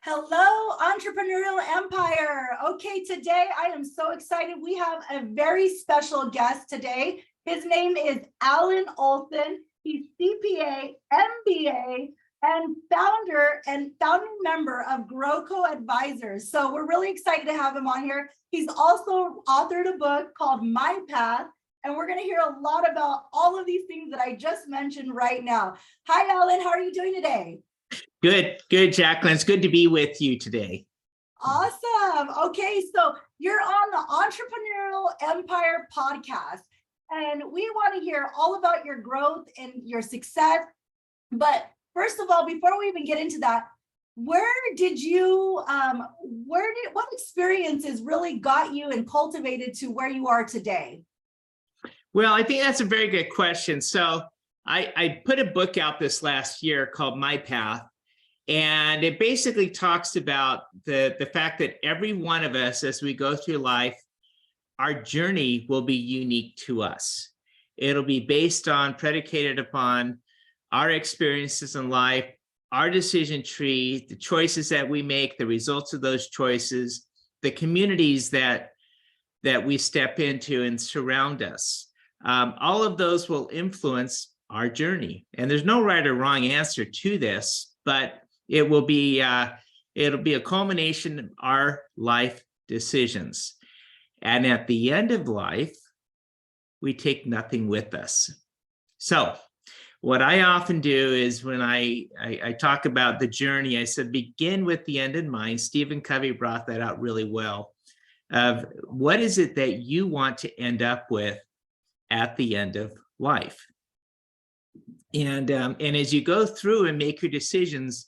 Hello, entrepreneurial empire. Okay, today I am so excited. We have a very special guest today. His name is Alan Olsen. He's CPA, MBA, and founding member of GROCO Advisors. So we're really excited to have him on here. He's also authored a book called My Path, and we're going to hear a lot about all of these things that I just mentioned right now. Hi, Alan. How are you doing today? Good, Jacqueline. It's good to be with you today. Awesome. Okay, so you're on the Entrepreneurial Empire podcast, and we want to hear all about your growth and your success. But first of all, before we even get into that, what experiences really got you and cultivated to where you are today? Well, I think that's a very good question. So I put a book out this last year called My Path. And it basically talks about the fact that every one of us, as we go through life, our journey will be unique to us. It'll be predicated upon our experiences in life, our decision tree, the choices that we make, the results of those choices, the communities that we step into and surround us. All of those will influence our journey. And there's no right or wrong answer to this, but it'll be a culmination of our life decisions. And at the end of life, we take nothing with us. So what I often do is when I talk about the journey, I said, begin with the end in mind. Stephen Covey brought that out really well. Of what is it that you want to end up with at the end of life? And as you go through and make your decisions,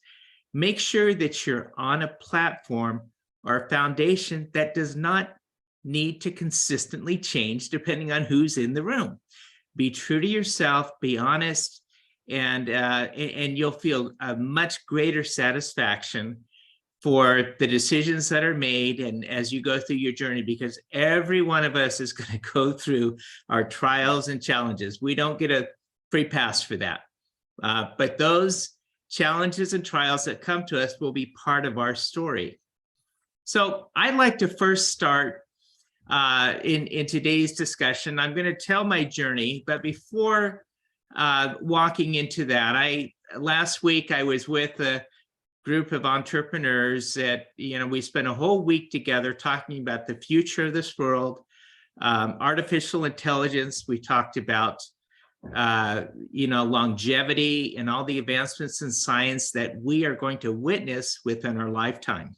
make sure that you're on a platform or a foundation that does not need to consistently change depending on who's in the room. Be true to yourself, be honest, and you'll feel a much greater satisfaction for the decisions that are made and as you go through your journey, because every one of us is going to go through our trials and challenges. We don't get a free pass for that. But those challenges and trials that come to us will be part of our story. So I'd like to first start in today's discussion. I'm going to tell my journey, but before walking into that, last week I was with a group of entrepreneurs that, we spent a whole week together talking about the future of this world, artificial intelligence. We talked about longevity and all the advancements in science that we are going to witness within our lifetime.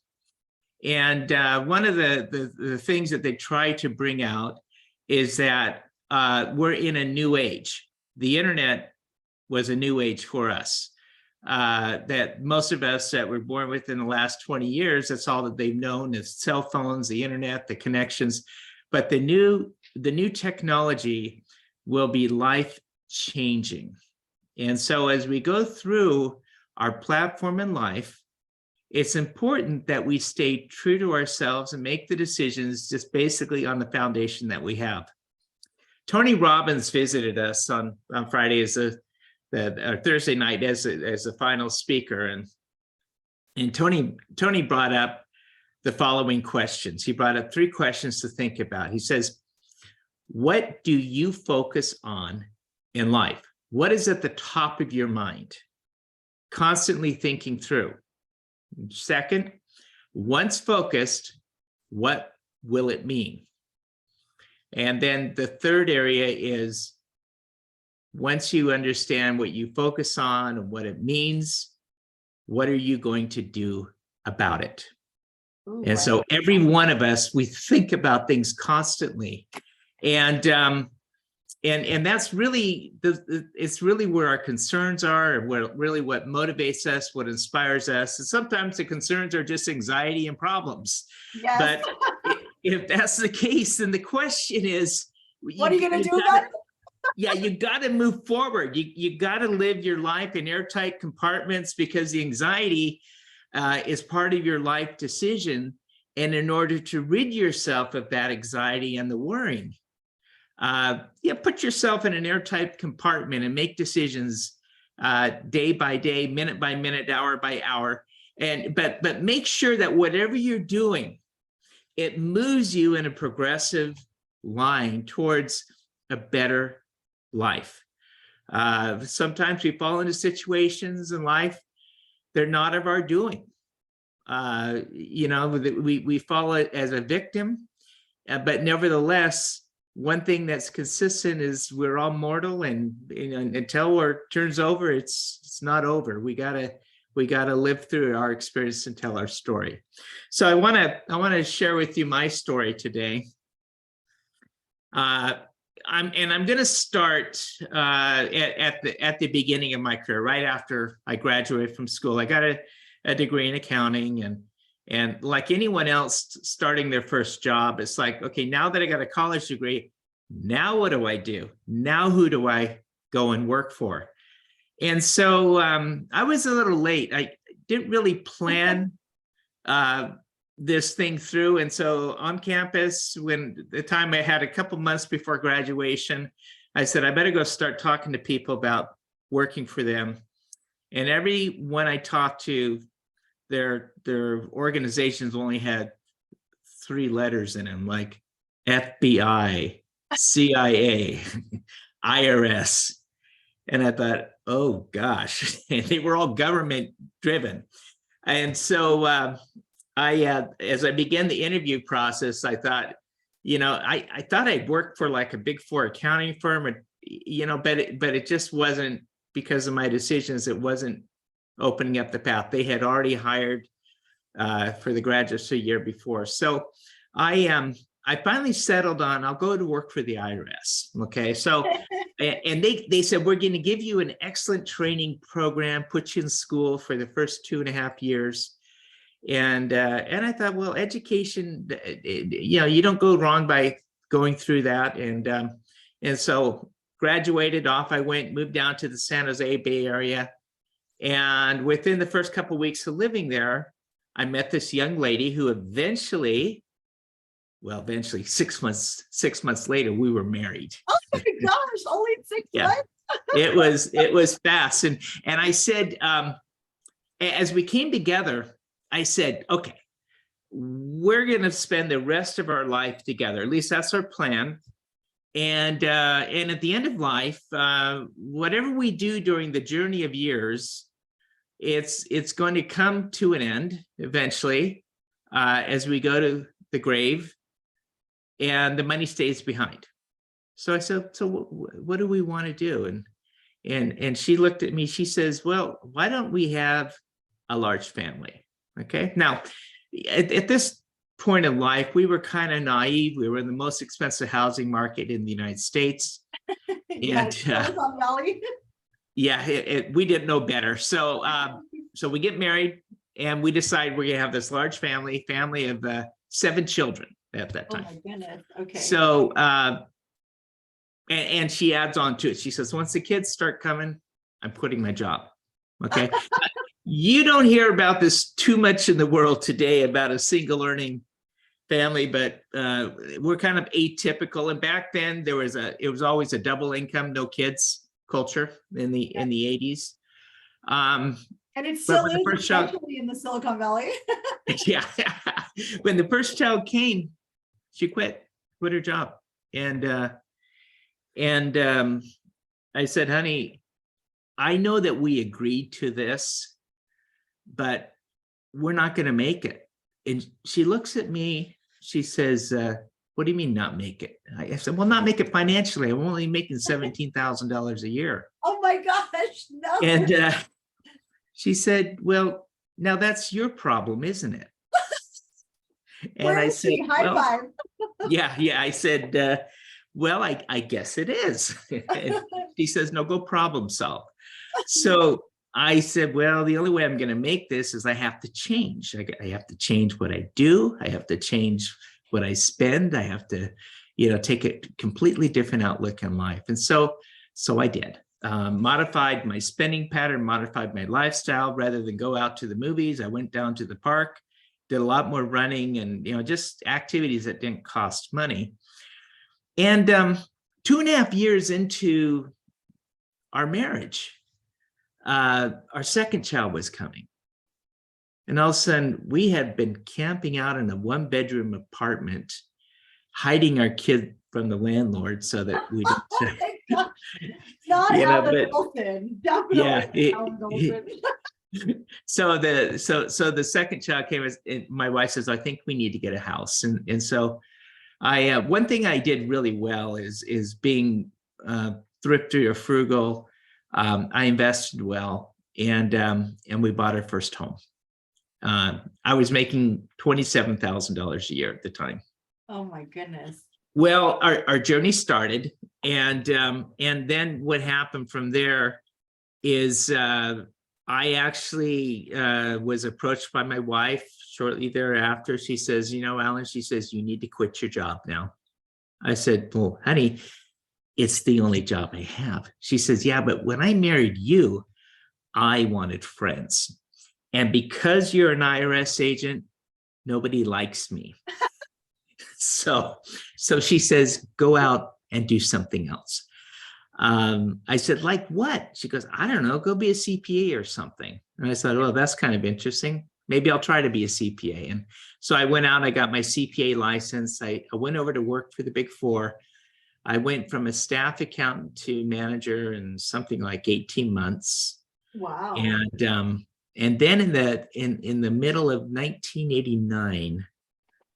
And one of the things that they try to bring out is that we're in a new age. The internet was a new age for us. That most of us that were born within the last 20 years, that's all that they've known is cell phones, the internet, the connections. But the new technology will be life-changing. And so as we go through our platform in life, it's important that we stay true to ourselves and make the decisions just basically on the foundation that we have. Tony Robbins visited us on Friday or Thursday night as a final speaker, and Tony brought up the following questions. He brought up 3 questions to think about. He says, what do you focus on in life? What is at the top of your mind? Constantly thinking through. Second, once focused, what will it mean? And then the third area is, once you understand what you focus on and what it means, what are you going to do about it? Ooh, and so every one of us, we think about things constantly. And that's really it's really where our concerns are, and what motivates us, what inspires us. And sometimes the concerns are just anxiety and problems. Yes. But if that's the case, then the question is, what are you going to do about it? Yeah, you got to move forward. You got to live your life in airtight compartments, because the anxiety is part of your life decision. And in order to rid yourself of that anxiety and the worrying, put yourself in an airtight compartment and make decisions day by day, minute by minute, hour by hour. but make sure that whatever you're doing, it moves you in a progressive line towards a better life. Sometimes we fall into situations in life, they're not of our doing. We fall as a victim, but nevertheless, one thing that's consistent is we're all mortal, and until it turns over, it's not over. We gotta live through our experience and tell our story. So I want to share with you my story today. I'm going to start at the beginning of my career, right after I graduated from school. I got a degree in accounting, and like anyone else starting their first job, it's like, okay, now that I got a college degree, now what do I do? Now who do I go and work for? And so I was a little late. I didn't really plan this thing through. And so on campus, when the time I had a couple months before graduation, I said, I better go start talking to people about working for them. And everyone I talked to, their organizations only had 3 letters in them, like FBI, CIA, IRS. And I thought, oh gosh, they were all government driven. And so as I began the interview process, I thought, I thought I'd work for like a Big 4 accounting firm, but it just wasn't, because of my decisions, it wasn't opening up the path. They had already hired for the graduates a year before. So I finally settled on, I'll go to work for the IRS. Okay. So, and they said, we're going to give you an excellent training program, put you in school for the first 2.5 years. And I thought, well, education, you don't go wrong by going through that. And so graduated, off I went, moved down to the San Jose Bay Area. And within the first couple of weeks of living there, I met this young lady who eventually 6 months later, we were married. Oh my gosh, only 6 months? it was fast. And I said, as we came together, I said, okay, we're going to spend the rest of our life together. At least that's our plan. And at the end of life, whatever we do during the journey of years, it's going to come to an end eventually, as we go to the grave, and the money stays behind. So I said, so what do we want to do? And she looked at me, she says, well, why don't we have a large family? Okay. Now, at this point in life, we were kind of naive. We were in the most expensive housing market in the United States. And we didn't know better. So we get married, and we decide we're going to have this large family of 7 children at that time. Oh my goodness. Okay. So, and she adds on to it. She says, once the kids start coming, I'm quitting my job. Okay. You don't hear about this too much in the world today about a single earning family, but we're kind of atypical. And back then it was always a double income, no kids culture in the 80s. And it still is, especially in the Silicon Valley. Yeah. When the first child came, she quit her job. And I said, honey, I know that we agreed to this, but we're not going to make it. And she looks at me, she says, what do you mean not make it? I said, well, not make it financially. I'm only making $17,000 a year. Oh my gosh, no. And she said, well, now that's your problem, isn't it? And I said, high five. Yeah. I said, well, I guess it is. And she says, no, go problem solve. So I said, well, the only way I'm going to make this is I have to change. I have to change what I do. I have to change what I spend. I have to, take a completely different outlook in life. And so I did. Modified my spending pattern, modified my lifestyle. Rather than go out to the movies, I went down to the park, did a lot more running, and just activities that didn't cost money. And 2.5 years into our marriage, our second child was coming. And all of a sudden, we had been camping out in a one-bedroom apartment, hiding our kid from the landlord so that we Oh didn't, my God. Not you know, Alan but Olsen, yeah. definitely not Alan Olsen. So the second child came, and my wife says, I think we need to get a house. And so I, one thing I did really well is being thrifty or frugal. I invested well, and we bought our first home. I was making $27,000 a year at the time. Oh my goodness. Well, our journey started, and then what happened from there is I actually was approached by my wife shortly thereafter. She says, you know, Alan, she says, you need to quit your job now. I said, well, honey, it's the only job I have. She says, yeah, but when I married you, I wanted friends. And because you're an IRS agent, nobody likes me. So she says, go out and do something else. I said, like what? She goes, I don't know, go be a CPA or something. And I said, well, that's kind of interesting. Maybe I'll try to be a CPA. And so I went out, I got my CPA license. I went over to work for the Big Four. I went from a staff accountant to manager in something like 18 months. Wow. And then in the middle of 1989,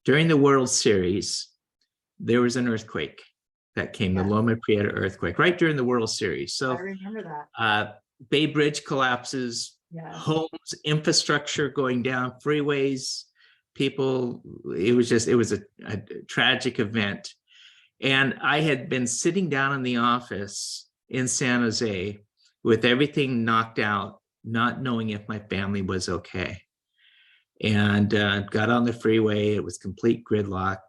during the World Series, there was an earthquake that came, the Loma Prieta earthquake, right during the World Series. So I remember that. Bay Bridge collapses, homes, infrastructure going down, freeways, people, it was a tragic event. And I had been sitting down in the office in San Jose with everything knocked out, not knowing if my family was okay. And got on the freeway, it was complete gridlock.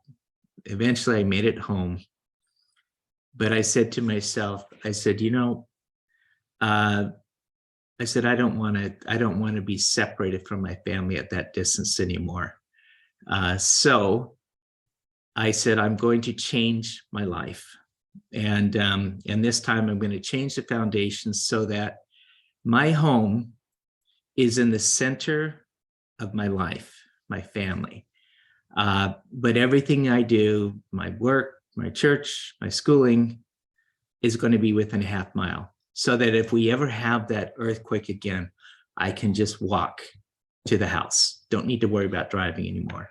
Eventually I made it home. But I said to myself, I said, you know, I said, I don't want to be separated from my family at that distance anymore. So I said, I'm going to change my life. And this time I'm going to change the foundation so that my home is in the center of my life, my family. But everything I do, my work, my church, my schooling, is going to be within a half mile, so that if we ever have that earthquake again, I can just walk to the house. Don't need to worry about driving anymore.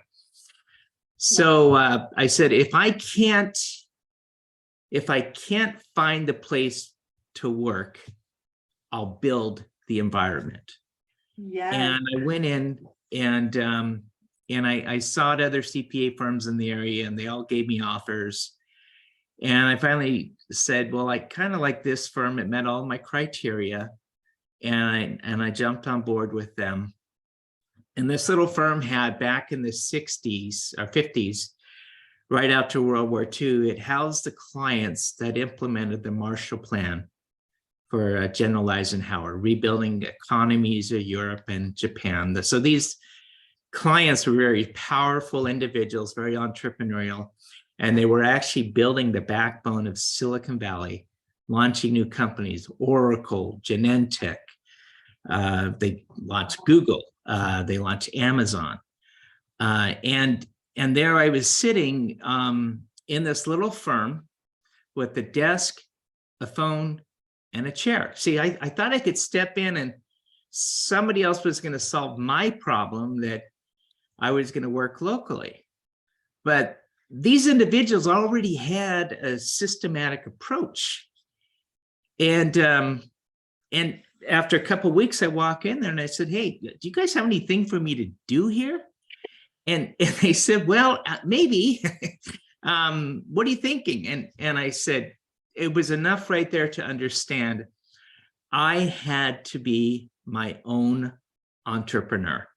So I said, if I can't find the place to work, I'll build the environment. Yeah. And I went in and I sought other CPA firms in the area, and they all gave me offers. And I finally said, well, I kind of like this firm. It met all my criteria. And I jumped on board with them. And this little firm had, back in the 60s or 50s, right after World War II, it housed the clients that implemented the Marshall Plan for General Eisenhower, rebuilding economies of Europe and Japan. So these clients were very powerful individuals, very entrepreneurial, and they were actually building the backbone of Silicon Valley, launching new companies, Oracle, Genentech. They launched Google, they launched Amazon. And there I was sitting in this little firm with a desk, a phone, and a chair. See, I thought I could step in and somebody else was going to solve my problem, that I was going to work locally. But these individuals already had a systematic approach. And after a couple of weeks, I walk in there and I said, hey, do you guys have anything for me to do here? And they said, well, maybe. What are you thinking? And I said, it was enough right there to understand I had to be my own entrepreneur.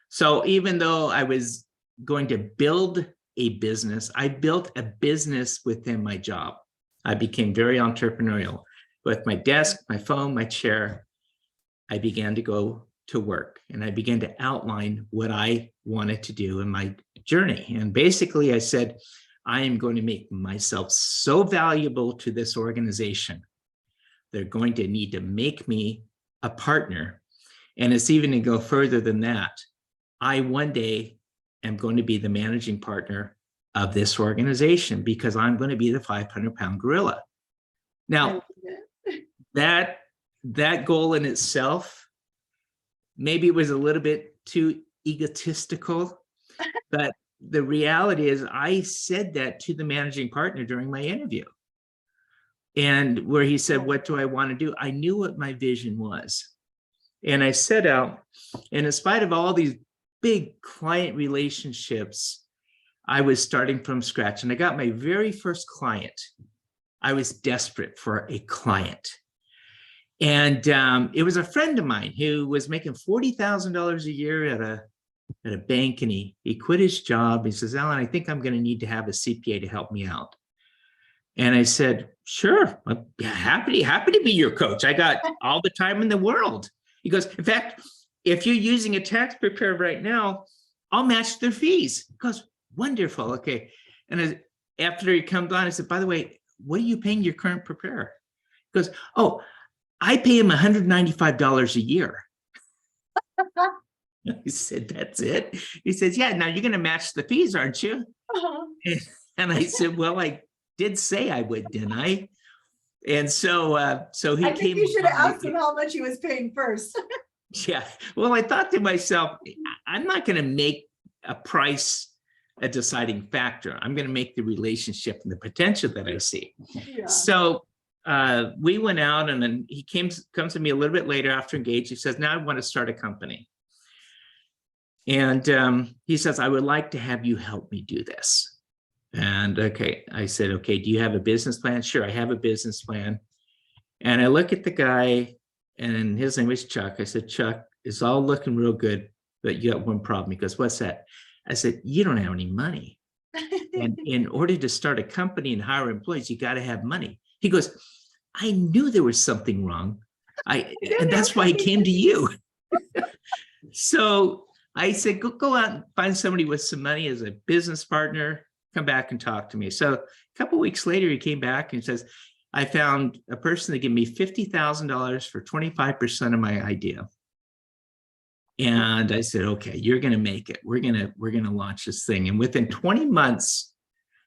So even though I was going to build a business, I built a business within my job. I became very entrepreneurial. With my desk, my phone, my chair, I began to go to work, and I began to outline what I wanted to do in my journey. And basically I said, I am going to make myself so valuable to this organization. They're going to need to make me a partner. And it's even to go further than that. I one day am going to be the managing partner of this organization because I'm going to be the 500-pound gorilla. Now, that goal in itself, maybe it was a little bit too egotistical, but the reality is I said that to the managing partner during my interview. And where he said, what do I want to do? I knew what my vision was. And I set out, and in spite of all these big client relationships, I was starting from scratch. And I got my very first client. I was desperate for a client. And it was a friend of mine who was making $40,000 a year at a bank, and he quit his job. He says, Alan, I think I'm going to need to have a CPA to help me out. And I said, sure, I'm happy to be your coach. I got all the time in the world. He goes, in fact, if you're using a tax preparer right now, I'll match their fees. He goes, wonderful. Okay. And after he comes on, I said, by the way, what are you paying your current preparer? He goes, oh, I pay him $195 a year. He said, that's it? He says, yeah, now you're going to match the fees, aren't you? And I said, well, I did say I would, didn't I? And so he I came. think you should have asked him how much he was paying first. Yeah. Well, I thought to myself, I'm not going to make a price a deciding factor. I'm going to make the relationship and the potential that I see. Yeah. So we went out, and then he comes to me a little bit later after engaged. He says, now I want to start a company. And he says, I would like to have you help me do this. And okay, I said, okay, do you have a business plan? Sure, I have a business plan. And I look at the guy, and his name is Chuck. I said, Chuck, it's all looking real good, but you got one problem. He goes, what's that? I said, you don't have any money. And in order to start a company and hire employees, you got to have money. He goes, I knew there was something wrong. And that's why I came to you. So I said, go out and find somebody with some money as a business partner, come back and talk to me. So a couple of weeks later, he came back and says, I found a person that gave me $50,000 for 25% of my idea. And I said, okay, you're going to make it. We're going to launch this thing. And within 20 months,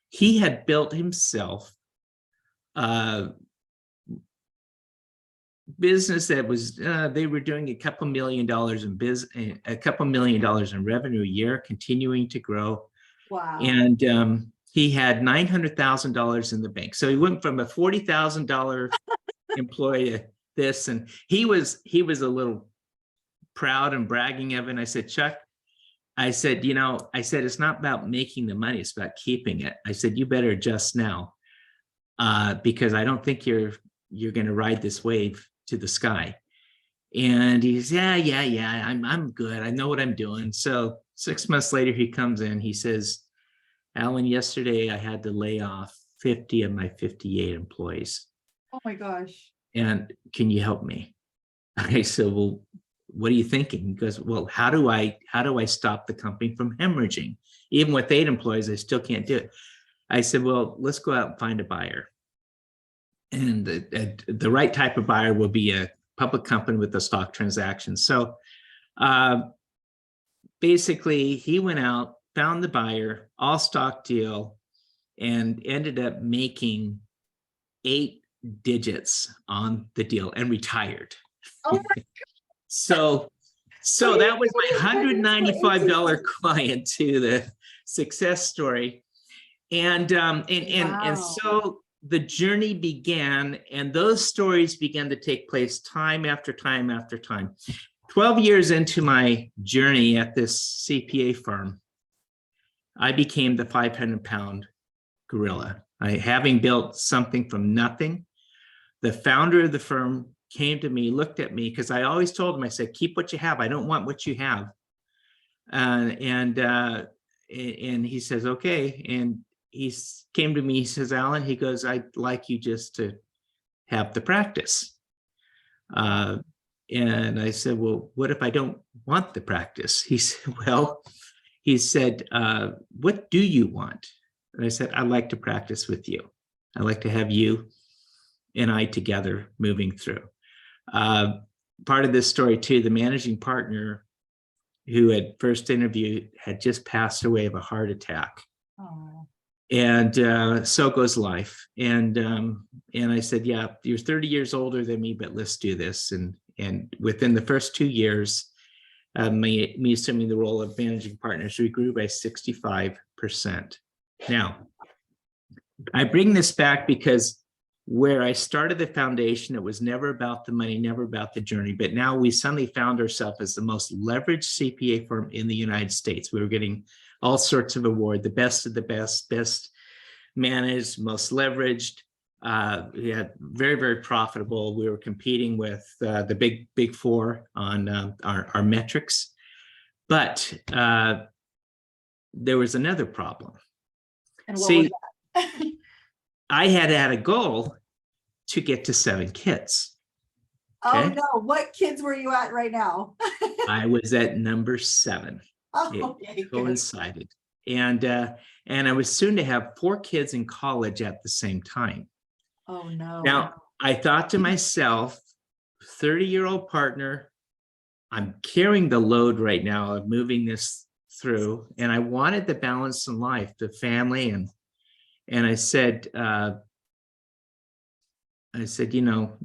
he had built himself a business that was, they were doing a couple $1 million in revenue a year, continuing to grow. Wow. And he had $900,000 in the bank. So he went from a $40,000 employee to this, and he was a little proud and bragging of it. And I said, Chuck, I said, it's not about making the money, it's about keeping it. I said, you better adjust now, because I don't think you're going to ride this wave to the sky. And he's, yeah, I'm good. I know what I'm doing. So 6 months later, he comes in, he says, Alan, yesterday I had to lay off 50 of my 58 employees. Oh my gosh. And can you help me? I said, well, what are you thinking? He goes, well, how do I stop the company from hemorrhaging? Even with 8 employees, I still can't do it. I said, well, let's go out and find a buyer. And the right type of buyer will be a public company with a stock transaction. So basically, he went out, found the buyer, all stock deal, and ended up making 8 digits on the deal and retired. Oh my God. So that was my $195 client to the success story. And so the journey began, and those stories began to take place time after time after time. 12 years into my journey at this CPA firm, I became the 500-pound gorilla. Having built something from nothing, the founder of the firm came to me, looked at me, because I always told him, I said, keep what you have. I don't want what you have. And he says, okay. And he came to me, he says, Alan, he goes, I'd like you just to have the practice. And I said, well, what if I don't want the practice? He said, what do you want? And I said, I'd like to practice with you. I'd like to have you and I together moving through. part of this story too, the managing partner who had first interviewed had just passed away of a heart attack. Oh. And so goes life. And I said, yeah, you're 30 years older than me, but let's do this. And within the first 2 years, me assuming the role of managing partners, we grew by 65%. Now, I bring this back because where I started the foundation, it was never about the money, never about the journey, but now we suddenly found ourselves as the most leveraged CPA firm in the United States. We were getting all sorts of awards, the best of the best, best managed, most leveraged. We had very, very profitable. We were competing with the big four on our metrics, but there was another problem. And what See, was that? I had a goal to get to 7 kids. Oh Okay? no, what kids were you at right now? I was at number 7. Oh, It okay, good. coincided. And I was soon to have 4 kids in college at the same time. Oh no. Now, I thought to myself, 30-year-old partner, I'm carrying the load right now of moving this through, and I wanted the balance in life, the family, and I said, you know,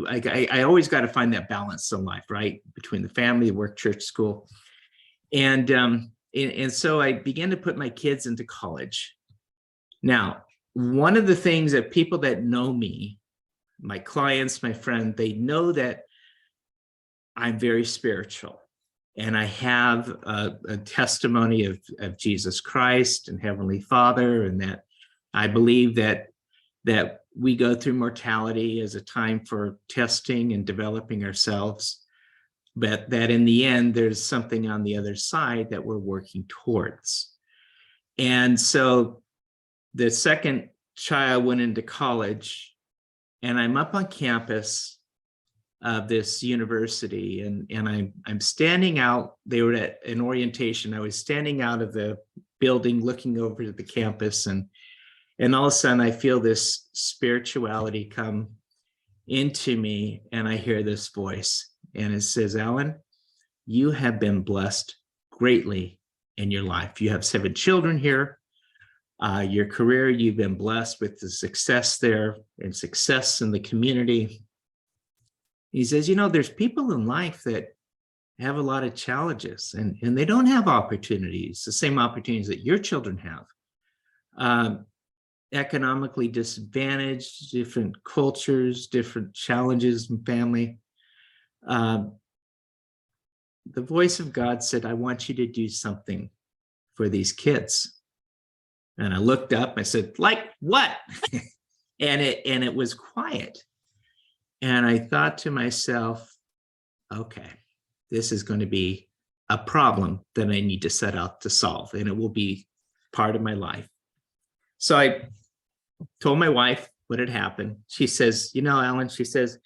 I always got to find that balance in life, right? Between the family, work, church, school. And so I began to put my kids into college. Now, one of the things that people that know me, my clients, my friend, they know that I'm very spiritual. And I have a testimony of Jesus Christ and Heavenly Father, and that I believe that we go through mortality as a time for testing and developing ourselves, but that in the end, there's something on the other side that we're working towards. And so the second child went into college, and I'm up on campus of this university, and I'm standing out. They were at an orientation. I was standing out of the building looking over to the campus, and all of a sudden I feel this spirituality come into me, and I hear this voice, and it says, Alan, you have been blessed greatly in your life. You have 7 children here. Your career, you've been blessed with the success there and success in the community. He says, you know, there's people in life that have a lot of challenges, and they don't have opportunities, the same opportunities that your children have. Economically disadvantaged, different cultures, different challenges in family. The voice of God said, I want you to do something for these kids. And I looked up, I said, like what? and it was quiet. And I thought to myself, okay, this is going to be a problem that I need to set out to solve, and it will be part of my life. So I told my wife what had happened. She says, you know, Alan, she says,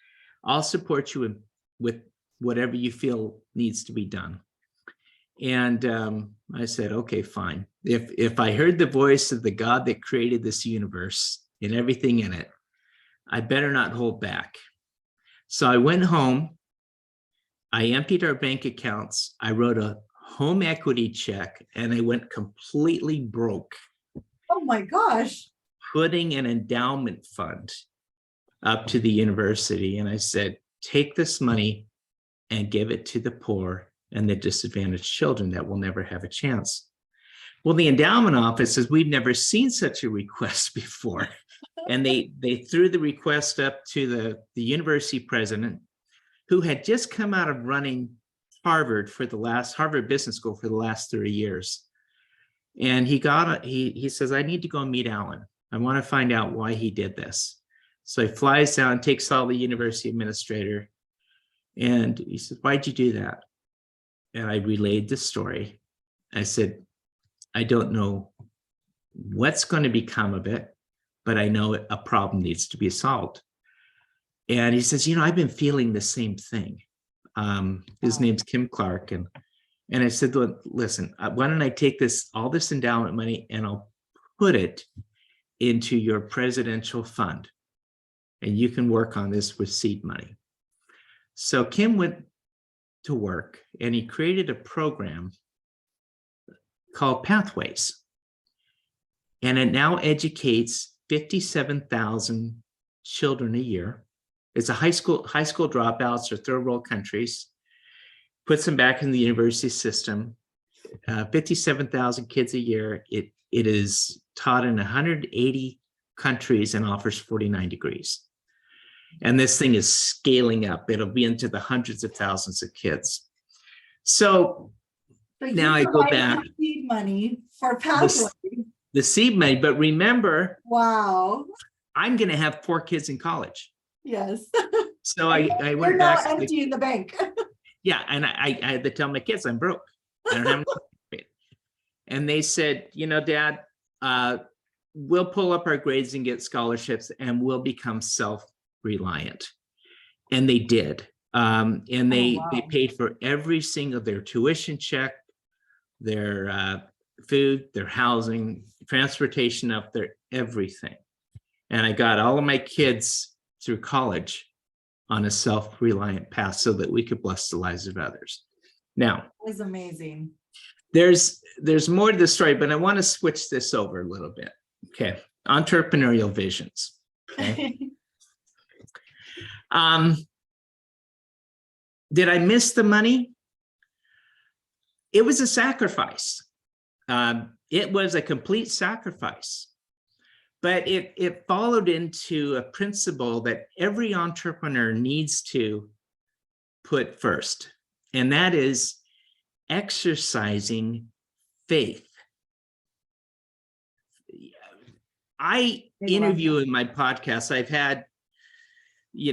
I'll support you with whatever you feel needs to be done. And I said, okay, fine. If I heard the voice of the God that created this universe and everything in it, I better not hold back. So I went home, I emptied our bank accounts, I wrote a home equity check, and I went completely broke. Oh my gosh. Putting an endowment fund up to the university. And I said, take this money and give it to the poor and the disadvantaged children that will never have a chance. Well, the endowment office says, we've never seen such a request before. And they threw the request up to the university president, who had just come out of running Harvard Business School for the last 30 years. And he says, I need to go meet Alan. I want to find out why he did this. So he flies down, takes all the university administrator, and he said, why'd you do that? And I relayed the story. I said, I don't know what's going to become of it, but I know a problem needs to be solved. And he says, you know, I've been feeling the same thing. His name's Kim Clark. And I said, listen, why don't I take all this endowment money and I'll put it into your presidential fund, and you can work on this with seed money. So Kim went to work and he created a program called Pathways. And it now educates 57,000 children a year. It's a high school dropouts or third world countries, puts them back in the university system. 57,000 kids a year. It is taught in 180 countries and offers 49 degrees. And this thing is scaling up. It'll be into the hundreds of thousands of kids. So now I go back. Seed money for Pathways. The seed money, but remember, Wow. I'm going to have 4 kids in college. Yes. So I went You're back. now empty in the bank. Yeah, and I had to tell my kids I'm broke. I don't have enough. And they said, Dad, we'll pull up our grades and get scholarships, and we'll become self-reliant. And they did. And they paid for every single their tuition check, their food, their housing, transportation up there, everything. And I got all of my kids through college on a self-reliant path so that we could bless the lives of others. Now, It was amazing. there's more to the story, but I want to switch this over a little bit. Okay, entrepreneurial visions. Okay. Did I miss the money? It was a sacrifice. It was a complete sacrifice, but it followed into a principle that every entrepreneur needs to put first, and that is exercising faith. I interview in my podcast, I've had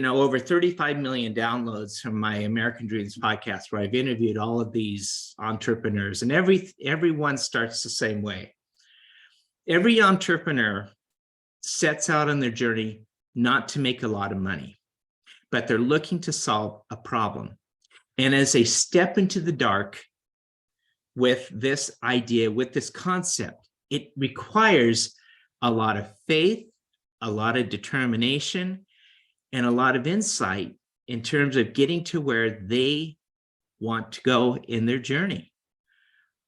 over 35 million downloads from my American Dreams podcast, where I've interviewed all of these entrepreneurs, and everyone starts the same way. Every entrepreneur sets out on their journey not to make a lot of money, but they're looking to solve a problem. And as they step into the dark with this idea, with this concept, it requires a lot of faith, a lot of determination, and a lot of insight in terms of getting to where they want to go in their journey.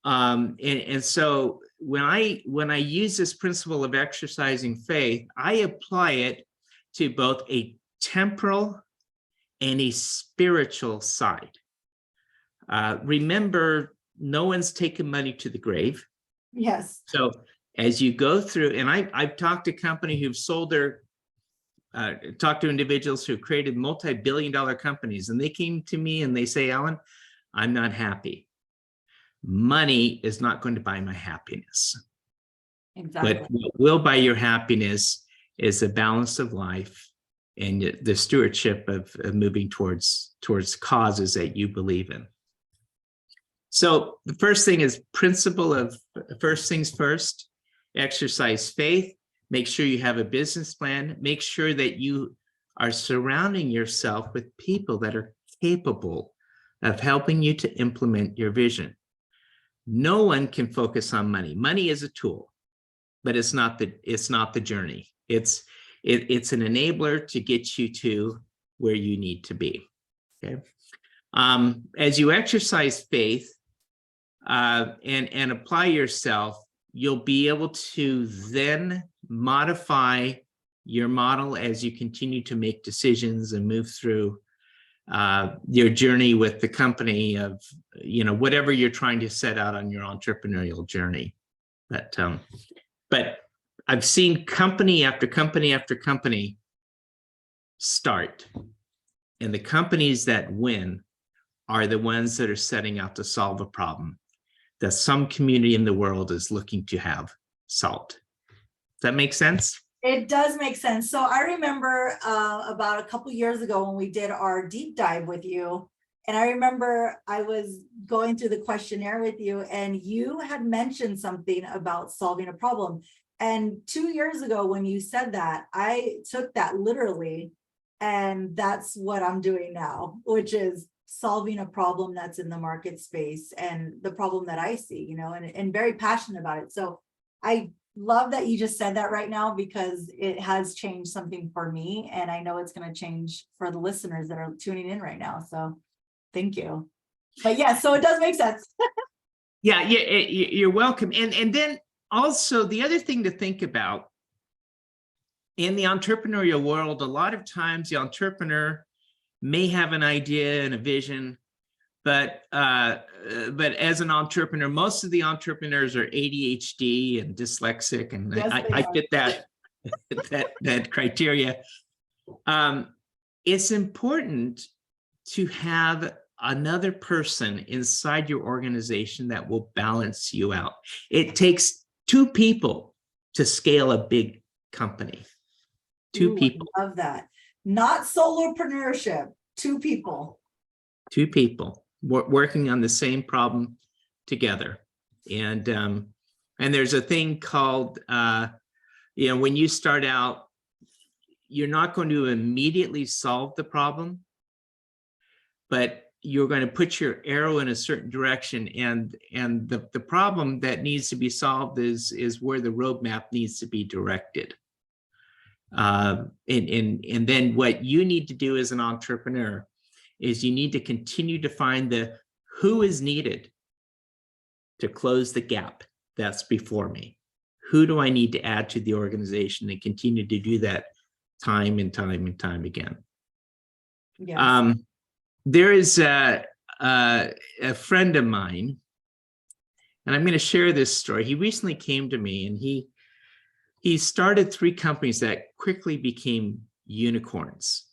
And so when I use this principle of exercising faith, I apply it to both a temporal and a spiritual side. Remember, no one's taken money to the grave. Yes. So as you go through, and I've talked to companies who've sold their talked to individuals who created multi-billion-dollar companies, and they came to me and they say, Alan, I'm not happy. Money is not going to buy my happiness. Exactly. But what will buy your happiness is the balance of life and the stewardship of moving towards causes that you believe in. So the first thing is principle of first things first, exercise faith. Make sure you have a business plan. Make sure that you are surrounding yourself with people that are capable of helping you to implement your vision. No one can focus on money. Money is a tool, but it's not the journey. It's an enabler to get you to where you need to be. Okay. As you exercise faith and apply yourself, you'll be able to then modify your model as you continue to make decisions and move through your journey with the company of, whatever you're trying to set out on your entrepreneurial journey. But I've seen company after company after company start, and the companies that win are the ones that are setting out to solve a problem that some community in the world is looking to have solved. Does that make sense? It does make sense. So I remember about a couple years ago when we did our deep dive with you, and I remember I was going through the questionnaire with you, and you had mentioned something about solving a problem. And 2 years ago when you said that, I took that literally, and that's what I'm doing now, which is solving a problem that's in the market space and the problem that I see, and very passionate about it. So I love that you just said that right now, because it has changed something for me. And I know it's going to change for the listeners that are tuning in right now. So thank you. But yeah, so it does make sense. Yeah, you're welcome. And then also the other thing to think about in the entrepreneurial world, a lot of times the entrepreneur may have an idea and a vision, but as an entrepreneur, most of the entrepreneurs are ADHD and dyslexic, and Yes, I fit that criteria. It's important to have another person inside your organization that will balance you out. It takes two people to scale a big company. Two people. I love that. Not solopreneurship. Two people. Two people working on the same problem together. And there's a thing called, when you start out, you're not going to immediately solve the problem, but you're going to put your arrow in a certain direction, and the problem that needs to be solved is where the roadmap needs to be directed. And then what you need to do as an entrepreneur is you need to continue to find the who is needed to close the gap that's before me. Who do I need to add to the organization, and continue to do that time and time and time again. Yes. There is a friend of mine, and I'm going to share this story. He recently came to me, and he started 3 companies that quickly became unicorns.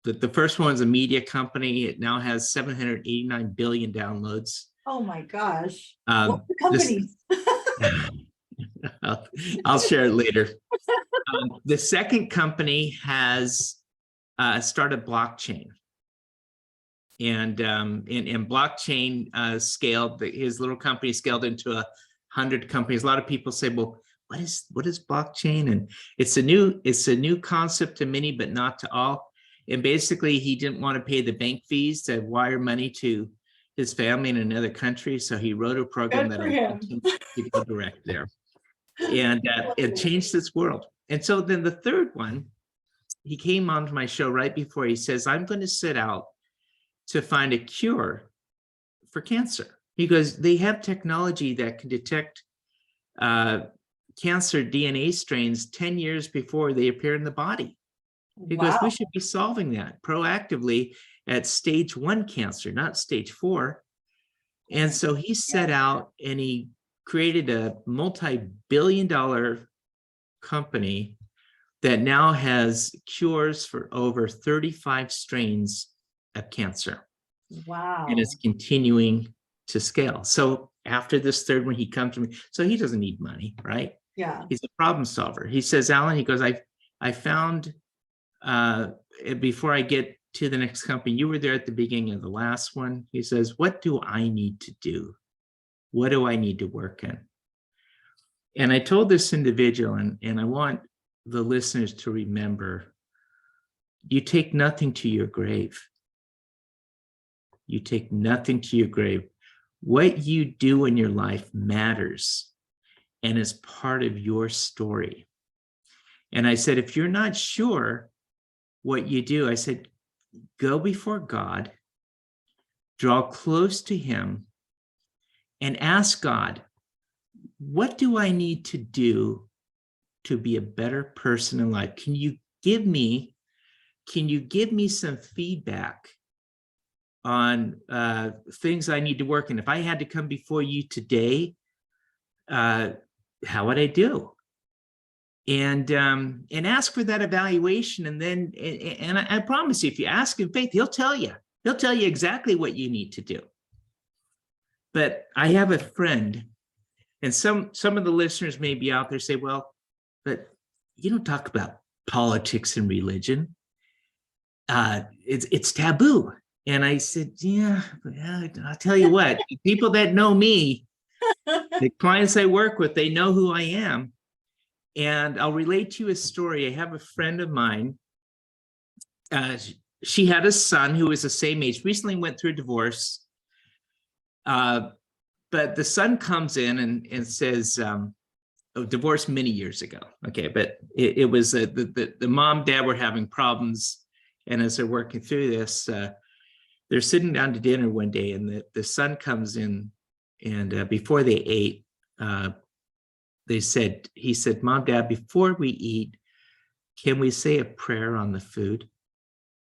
The first one is a media company. It now has 789 billion downloads. Oh my gosh. What the companies? I'll share it later. The second company has started blockchain, and blockchain scaled. His little company scaled into 100 companies. A lot of people say, "Well, what is blockchain?" And it's a new concept to many, but not to all. And basically, he didn't want to pay the bank fees to wire money to his family in another country, so he wrote a program that allowed him to go direct there, and it changed this world. And so then the third one, he came onto my show right before. He says, "I'm going to set out to find a cure for cancer." He goes, "They have technology that can detect cancer DNA strains 10 years before they appear in the body." He goes, "We should be solving that proactively at stage 1 cancer, not stage 4. And so he set out and he created a multi-billion-dollar company that now has cures for over 35 strains of cancer. Wow. And it's continuing to scale. So after this third one, he comes to me. So he doesn't need money, right? Yeah. He's a problem solver. He says, "Alan," he goes, I found, before I get to the next company, you were there at the beginning of the last one. He says, "What do I need to do? What do I need to work in?" And I told this individual, and I want the listeners to remember, you take nothing to your grave. You take nothing to your grave. What you do in your life matters and is part of your story. And I said, if you're not sure what you do, I said, go before God, draw close to him, and ask God, what do I need to do to be a better person in life? Can you give me some feedback on things I need to work in? If I had to come before you today, how would I do? And ask for that evaluation. And then, and I promise you, if you ask in faith, he'll tell you exactly what you need to do. But I have a friend, and some of the listeners may be out there say, well, but you don't talk about politics and religion. It's taboo. And I said, yeah, I'll tell you what, people that know me, the clients I work with, they know who I am. And I'll relate to you a story. I have a friend of mine. She had a son who was the same age, recently went through a divorce. but the son comes in and says, divorced many years ago. Okay, but it was the mom, dad were having problems. And as they're working through this, they're sitting down to dinner one day, and the son comes in, and before they ate, he said, Mom, Dad, before we eat, can we say a prayer on the food?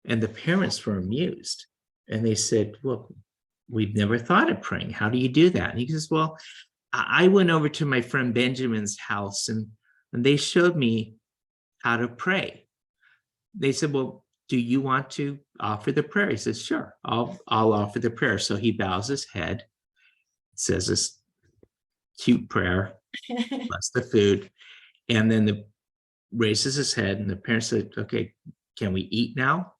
And the parents were amused. And they said, well, we've never thought of praying. How do you do that? And he says, well, I went over to my friend Benjamin's house, and they showed me how to pray. They said, well, do you want to offer the prayer? He says, sure, I'll offer the prayer. So he bows his head, says this cute prayer, bless the food, and then raises his head, and the parents said, okay, can we eat now?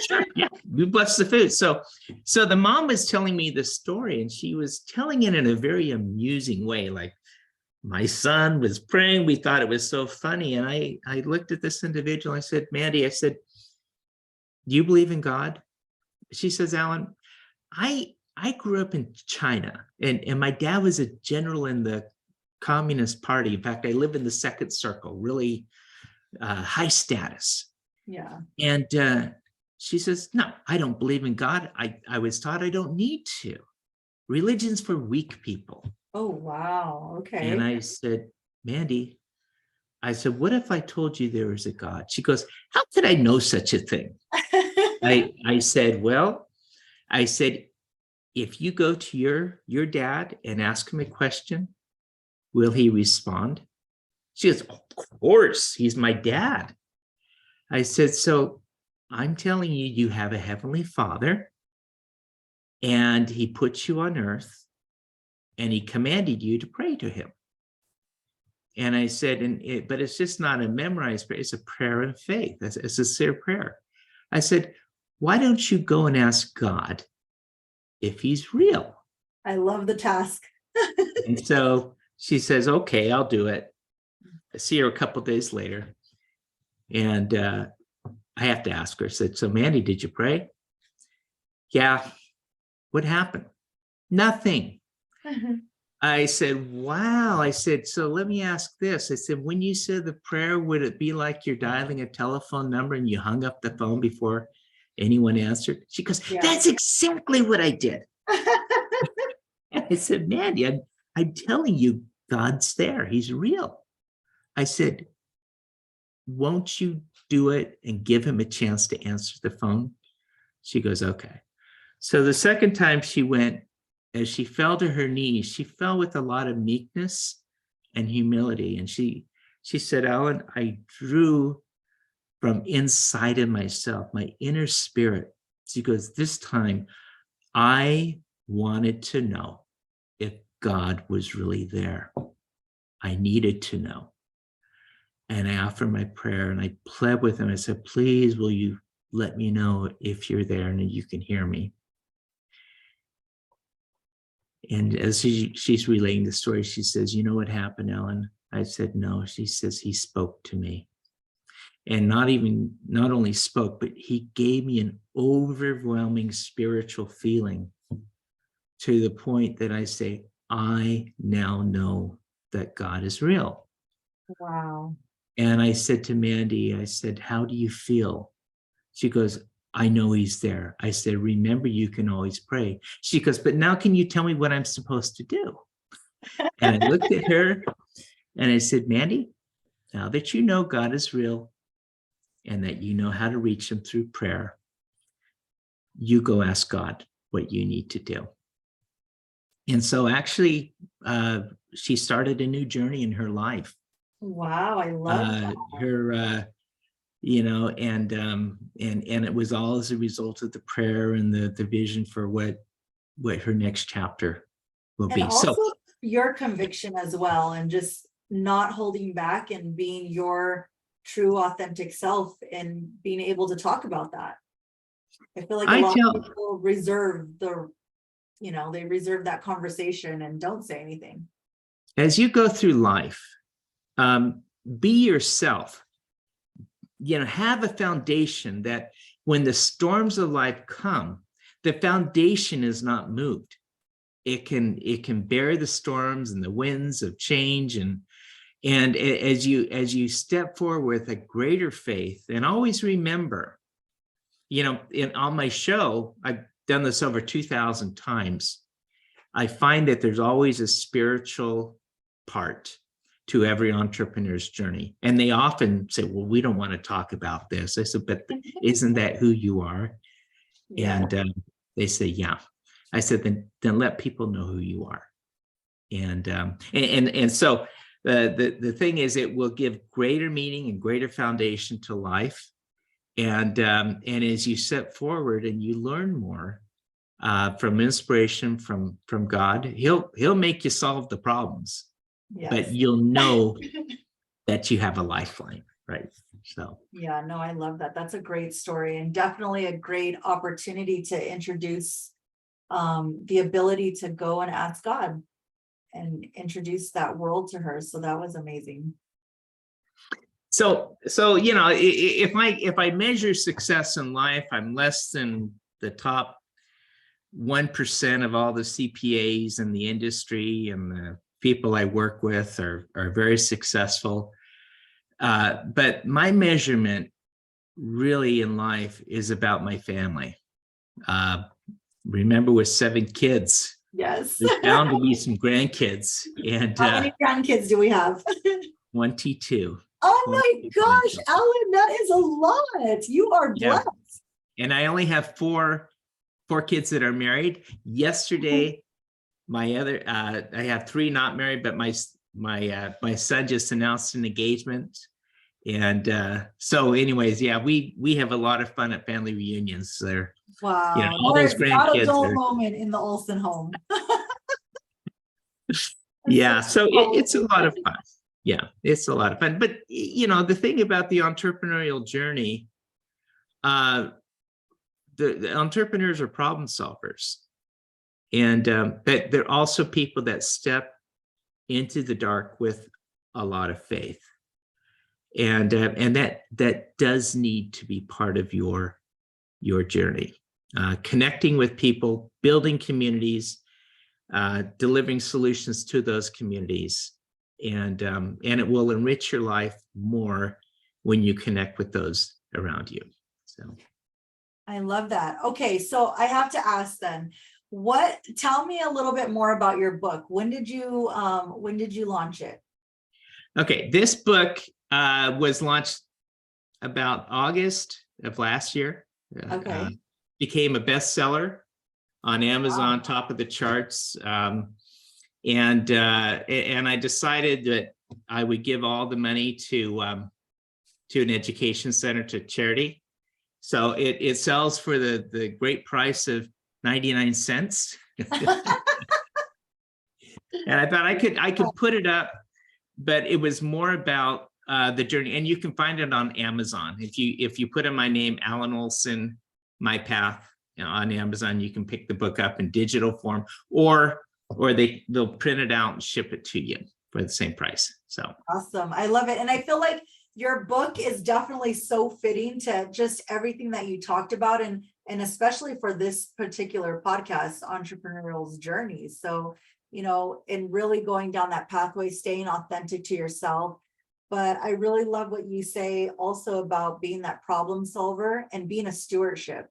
Sure, yeah, we bless the food. So the mom was telling me the story, and she was telling it in a very amusing way. Like, my son was praying. We thought it was so funny. And I looked at this individual. I said, Mandy, I said, do you believe in God? She says, Alan, I grew up in China, and my dad was a general in the Communist Party. In fact, I live in the second circle, really high status. Yeah. And she says, no, I don't believe in God. I was taught I don't need to. Religion's for weak people. Oh, wow. Okay. And I said, Mandy, I said, what if I told you there was a God? She goes, how could I know such a thing? I said, well, I said, if you go to your dad and ask him a question, will he respond? She goes, of course, he's my dad. I said, so I'm telling you, you have a heavenly father, and he put you on earth, and he commanded you to pray to him. And I said, but it's just not a memorized prayer, it's a prayer in faith. It's a sincere prayer. I said, why don't you go and ask God if he's real? I love the task. And so she says, okay, I'll do it. I see her a couple days later, and I have to ask her. I said, so Mandy, did you pray? Yeah. What happened? Nothing. I said, wow. I said, so let me ask this. I said, when you said the prayer, would it be like you're dialing a telephone number and you hung up the phone before anyone answered? She goes, yeah. That's exactly what I did. And I said, Mandy, I'm telling you, God's there. He's real. I said, won't you do it and give him a chance to answer the phone? She goes, okay. So the second time she went, as she fell to her knees, she fell with a lot of meekness and humility. And she said, Alan, I drew from inside of myself, my inner spirit. She goes, this time I wanted to know if God was really there. I needed to know. And I offered my prayer, and I pled with him. I said, please, will you let me know if you're there and you can hear me? And as she's relaying the story, she says, you know what happened, Ellen? I said, no. She says, he spoke to me. And not only spoke, but he gave me an overwhelming spiritual feeling, to the point that I say, I now know that God is real. Wow. And I said to Mandy, I said, how do you feel? She goes, I know he's there. I said, remember, you can always pray. She goes, but now can you tell me what I'm supposed to do? And I looked at her and I said, Mandy, now that you know God is real and that you know how to reach him through prayer, you go ask God what you need to do. And so actually, she started a new journey in her life. Wow, I love that. Her, you know, and it was all as a result of the prayer and the vision for what her next chapter will be. And also your conviction as well, and just not holding back and being your true authentic self and being able to talk about that. I feel like a lot of people reserve they reserve that conversation and don't say anything. As you go through life, be yourself. Have a foundation that when the storms of life come, the foundation is not moved. it can bear the storms and the winds of change, and as you step forward with a greater faith, and always remember, on my show, I've done this over 2,000 times. I find that there's always a spiritual part to every entrepreneur's journey. And they often say, well, we don't want to talk about this. I said, but isn't that who you are? Yeah. And they say, yeah. I said, then let people know who you are. And so the thing is, it will give greater meaning and greater foundation to life. And as you step forward and you learn more from inspiration from God, he'll make you solve the problems. Yes. But you'll know that you have a lifeline, right? So yeah, no, I love that. That's a great story, and definitely a great opportunity to introduce the ability to go and ask God and introduce that world to her. So that was amazing. So if I measure success in life, I'm less than the top 1% of all the CPAs in the industry, and the people I work with are very successful. But my measurement really in life is about my family. Remember, with 7 kids. Yes. There's bound to be some grandkids. And how many grandkids do we have? 22. Oh my gosh, Alan, that is a lot. You are blessed. And I only have four kids that are married. Yesterday, my other I have 3 not married, but my son just announced an engagement. And so anyways, yeah, we have a lot of fun at family reunions there. Wow. All those grandkids. Not a dull moment in the Olsen home. Yeah, so it's a lot of fun. Yeah, it's a lot of fun. But the thing about the entrepreneurial journey, the entrepreneurs are problem solvers, and but they're also people that step into the dark with a lot of faith, and that does need to be part of your journey. Connecting with people, building communities, delivering solutions to those communities, and it will enrich your life more when you connect with those around you. So I love that. Okay, so I have to ask then, tell me a little bit more about your book. When did you launch it? Okay, this book was launched about August of last year. Okay. Became a bestseller on Amazon, wow. Top of the charts. And I decided that I would give all the money to an education center, to charity. So it sells for the great price of 99 cents. And I thought I could put it up, but it was more about the journey. And you can find it on Amazon. If you put in my name, Alan Olsen, My Path, on Amazon, you can pick the book up in digital form, or they'll print it out and ship it to you for the same price. So awesome. I love it. And I feel like your book is definitely so fitting to just everything that you talked about, and especially for this particular podcast, Entrepreneurial's Journey. So, and really going down that pathway, staying authentic to yourself. But I really love what you say also about being that problem solver and being a stewardship,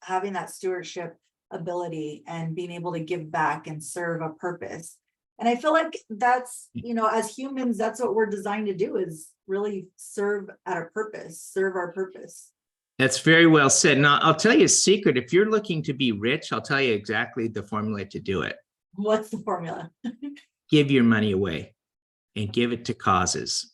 having that stewardship ability and being able to give back and serve a purpose. And I feel like that's, as humans, that's what we're designed to do, is really serve our purpose. That's very well said. Now, I'll tell you a secret. If you're looking to be rich, I'll tell you exactly the formula to do it. What's the formula? Give your money away and give it to causes.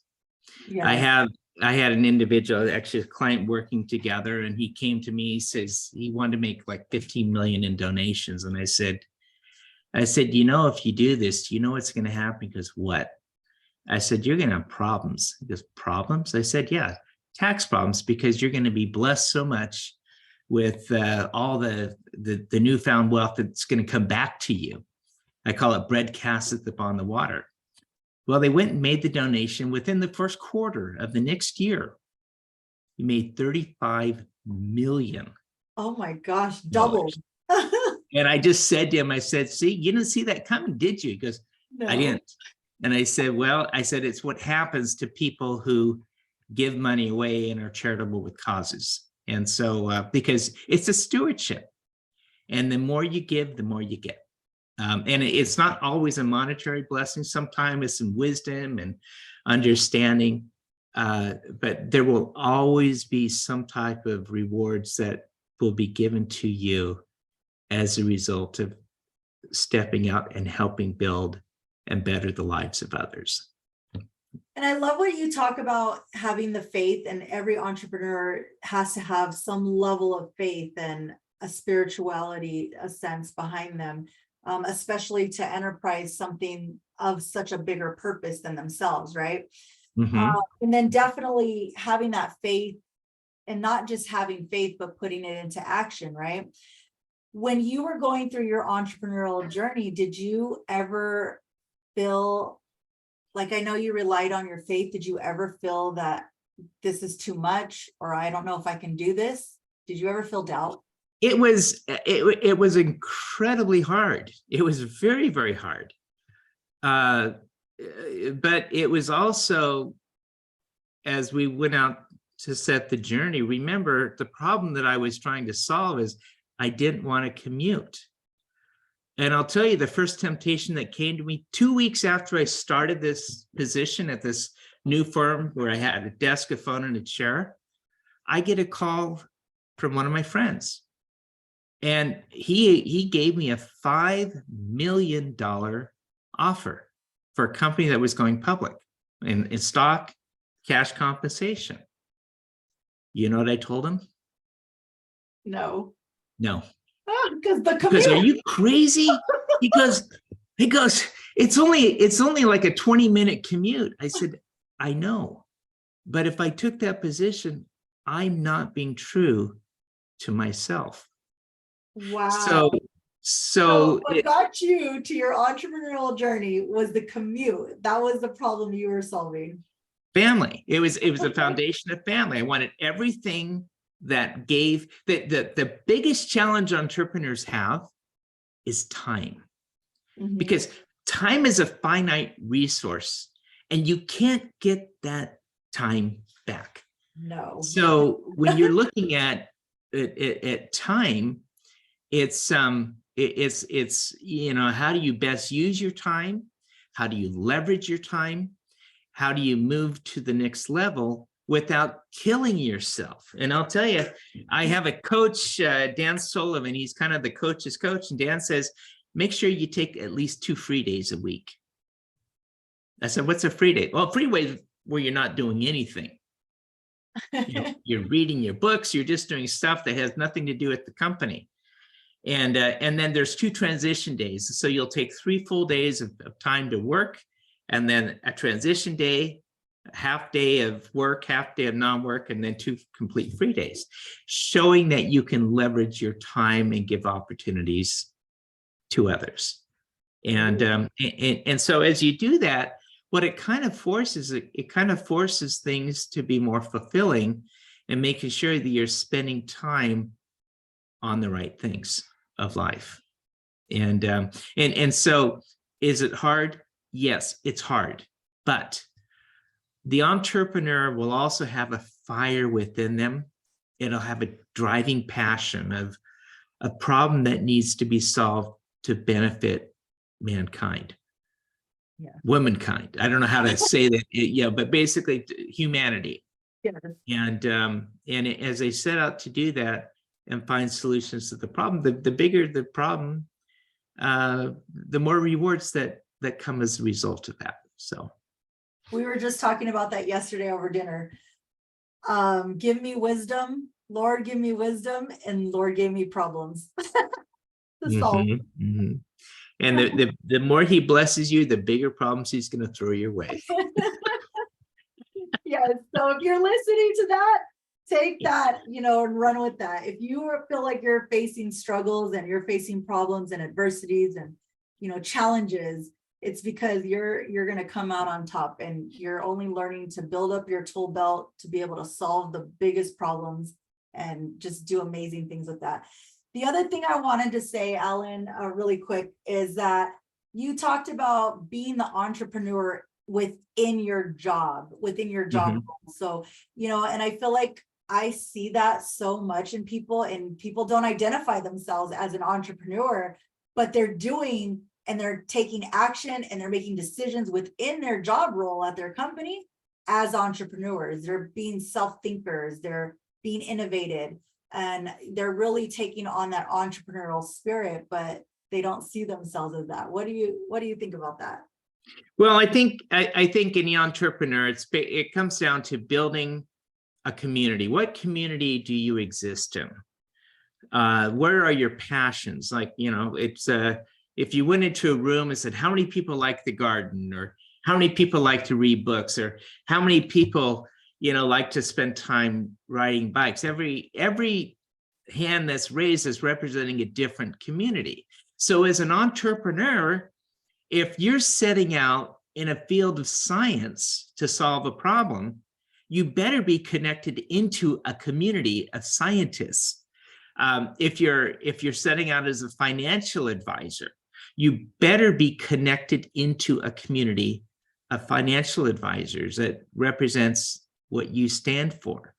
Yeah. I had an individual, actually a client, working together, and he came to me, he says he wanted to make like 15 million in donations. And I said, if you do this, what's going to happen? He goes, what? I said, you're going to have problems. He goes, problems? I said, yeah, tax problems, because you're going to be blessed so much with all the newfound wealth that's going to come back to you. I call it bread casteth upon the water. Well, they went and made the donation. Within the first quarter of the next year, he made 35 million. Oh my gosh, doubled. And I just said to him, I said, see, you didn't see that coming, did you? He goes, I No. didn't. And I said, well, I said, it's what happens to people who give money away and are charitable with causes. And so, because it's a stewardship, and the more you give, the more you get. And it's not always a monetary blessing. Sometimes it's in wisdom and understanding, but there will always be some type of rewards that will be given to you as a result of stepping out and helping build and better the lives of others. And I love what you talk about having the faith, and every entrepreneur has to have some level of faith and a spirituality, a sense behind them, especially to enterprise something of such a bigger purpose than themselves, right? Mhm. And then definitely having that faith, and not just having faith, but putting it into action, right? When you were going through your entrepreneurial journey, did you ever feel like, I know you relied on your faith, did you ever feel that this is too much, or I don't know if I can do this? Did you ever feel doubt? It was incredibly hard. It was very, very hard. But it was also, as we went out to set the journey, remember the problem that I was trying to solve is I didn't want to commute. And I'll tell you, the first temptation that came to me 2 weeks after I started this position at this new firm where I had a desk, a phone, and a chair, I get a call from one of my friends. And he gave me a $5 million offer for a company that was going public in stock, cash compensation. You know what I told him? No. No. Because the Because are commute. you crazy? He goes, it's only like a 20-minute commute. I said, I know, but if I took that position, I'm not being true to myself. Wow. So What got you to your entrepreneurial journey was the commute. That was the problem you were solving. family. It was a foundation of family. I wanted everything that gave the biggest challenge entrepreneurs have is time. Mhm. Because time is a finite resource and you can't get that time back. No. So when you're looking at time, it's you know, how do you best use your time? How do you leverage your time? How do you move to the next level without killing yourself? And I'll tell you, I have a coach, Dan Sullivan. He's kind of the coach's coach, and Dan says, make sure you take at least 2 free days a week. I said, what's a free day? Well, free way where you're not doing anything. You're reading your books, you're just doing stuff that has nothing to do with the company. And then there's 2 transition days. So you'll take 3 full days of time to work, and then a transition day, a half day of work, half day of non-work, and then 2 complete free days, showing that you can leverage your time and give opportunities to others. And so as you do that, what it kind of forces, it kind of forces things to be more fulfilling and making sure that you're spending time on the right things of life. And so is it hard? Yes, it's hard, but the entrepreneur will also have a fire within them. It'll have a driving passion of a problem that needs to be solved to benefit mankind. Yeah. Womankind. I don't know how to say that, but basically humanity. Yeah. And as they set out to do that and find solutions to the problem, the bigger the problem, the more rewards that come as a result of that. So We were just talking about that yesterday over dinner. Give me wisdom, Lord, give me wisdom, and Lord gave me problems to solve. And the more he blesses you, the bigger problems he's going to throw your way. Yes. So if you're listening to that, take that, and run with that. If you feel like you're facing struggles and you're facing problems and adversities and, challenges, it's because you're going to come out on top, and you're only learning to build up your tool belt to be able to solve the biggest problems and just do amazing things with that. The other thing I wanted to say, Alan, really quick, is that you talked about being the entrepreneur within your job Mhm. role. So, and I feel like I see that so much in people, and people don't identify themselves as an entrepreneur, but they're doing and they're taking action and they're making decisions within their job role at their company as entrepreneurs. They're being self-thinkers, they're being innovative, and they're really taking on that entrepreneurial spirit, but they don't see themselves as that. What do you think about that? Well, I think any entrepreneur, it comes down to building a community. What community do you exist in? Where are your passions? Like, it's if you went into a room and said, how many people like the garden, or how many people like to read books, or how many people, like to spend time riding bikes? Every hand that's raised is representing a different community. So as an entrepreneur, if you're setting out in a field of science to solve a problem, you better be connected into a community of scientists. If you're setting out as a financial advisor, you better be connected into a community of financial advisors that represents what you stand for.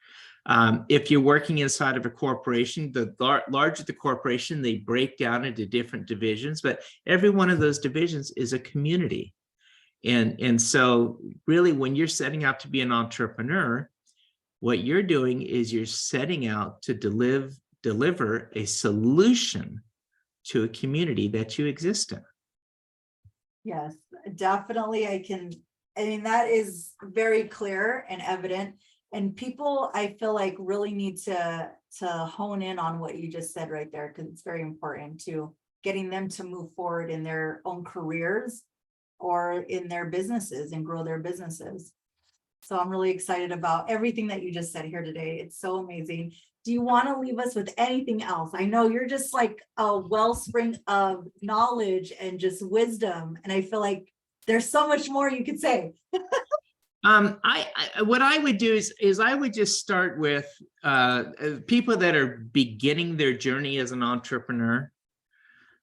If you're working inside of a corporation, the larger the corporation, they break down into different divisions, but every one of those divisions is a community. And so really, when you're setting out to be an entrepreneur, what you're doing is you're setting out to deliver a solution to a community that you exist in. Yes, definitely. I mean, that is very clear and evident. And people, I feel like, really need to hone in on what you just said right there, because it's very important to getting them to move forward in their own careers or in their businesses and grow their businesses. So I'm really excited about everything that you just said here today. It's so amazing. Do you want to leave us with anything else? I know you're just like a wellspring of knowledge and just wisdom, and I feel like there's so much more you could say. What I would do is I would just start with people that are beginning their journey as an entrepreneur.